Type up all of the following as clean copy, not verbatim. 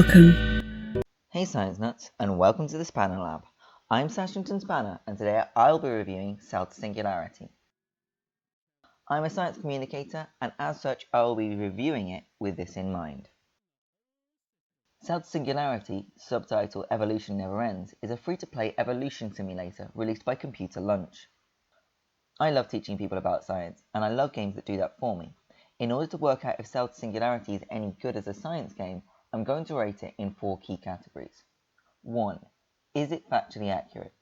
Welcome. Hey Science Nuts, and welcome to the Spanner Lab. I'm Sashington Spanner, and today I'll be reviewing Cell Singularity. I'm a science communicator, and as such I will be reviewing it with this in mind. Cell Singularity, subtitle Evolution Never Ends, is a free-to-play evolution simulator released by Computer Lunch. I love teaching people about science, and I love games that do that for me. In order to work out if Cell Singularity is any good as a science game, I'm going to rate it in 4 key categories. 1. Is it factually accurate?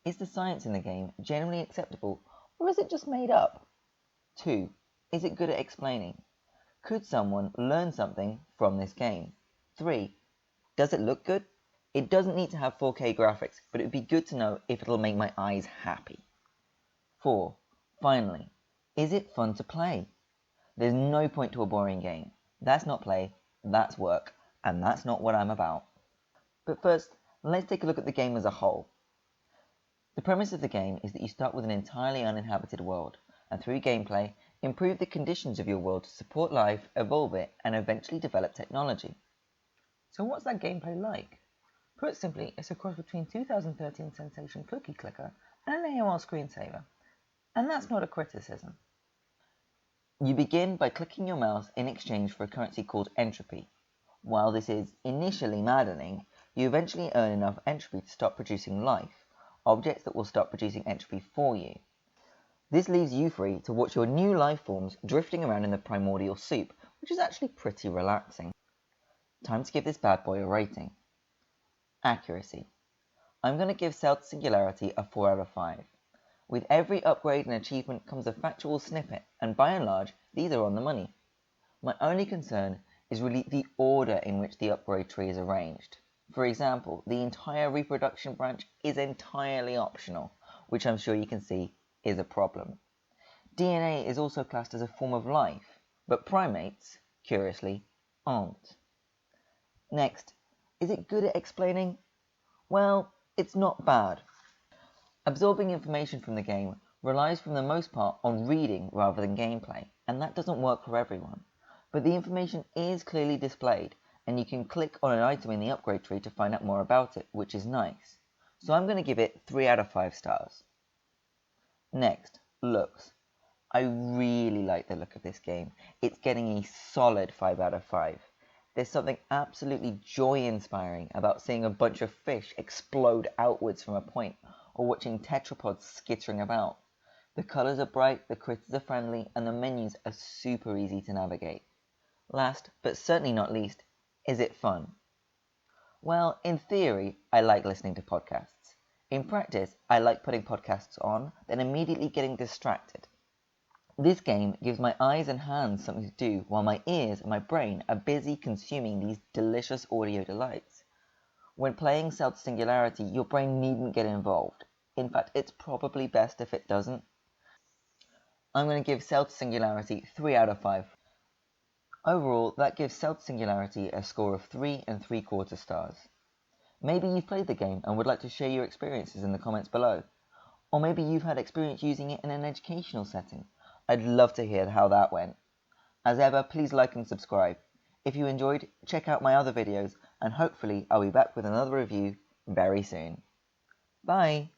Is the science in the game generally acceptable, or is it just made up? 2. Is it good at explaining? Could someone learn something from this game? 3. Does it look good? It doesn't need to have 4K graphics, but it would be good to know if it'll make my eyes happy. 4. Finally, is it fun to play? There's no point to a boring game. That's not play, that's work, and that's not what I'm about. But first, let's take a look at the game as a whole. The premise of the game is that you start with an entirely uninhabited world, and through gameplay, improve the conditions of your world to support life, evolve it, and eventually develop technology. So what's that gameplay like? Put simply, it's a cross between 2013 sensation Cookie Clicker and an AOL screensaver. And that's not a criticism. You begin by clicking your mouse in exchange for a currency called entropy. While this is initially maddening, you eventually earn enough entropy to stop producing life, objects that will stop producing entropy for you. This leaves you free to watch your new life forms drifting around in the primordial soup, which is actually pretty relaxing. Time to give this bad boy a rating. Accuracy. I'm going to give Cell Singularity a 4 out of 5. With every upgrade and achievement comes a factual snippet, and by and large, these are on the money. My only concern is really the order in which the upgrade tree is arranged. For example, the entire reproduction branch is entirely optional, which I'm sure you can see is a problem. DNA is also classed as a form of life, but primates, curiously, aren't. Next, is it good at explaining? Well, it's not bad. Absorbing information from the game relies for the most part on reading rather than gameplay, and that doesn't work for everyone. But the information is clearly displayed, and you can click on an item in the upgrade tree to find out more about it, which is nice. So I'm going to give it 3 out of 5 stars. Next, looks. I really like the look of this game. It's getting a solid 5 out of 5. There's something absolutely joy-inspiring about seeing a bunch of fish explode outwards from a point, or watching tetrapods skittering about. The colours are bright, the critters are friendly, and the menus are super easy to navigate. Last, but certainly not least, is it fun? Well, in theory, I like listening to podcasts. In practice, I like putting podcasts on, then immediately getting distracted. This game gives my eyes and hands something to do, while my ears and my brain are busy consuming these delicious audio delights. When playing Cell Singularity, your brain needn't get involved. In fact, it's probably best if it doesn't. I'm going to give Cell Singularity 3 out of 5. Overall, that gives Cell Singularity a score of 3 3/4 stars. Maybe you've played the game and would like to share your experiences in the comments below. Or maybe you've had experience using it in an educational setting. I'd love to hear how that went. As ever, please like and subscribe. If you enjoyed, check out my other videos, and hopefully I'll be back with another review very soon. Bye!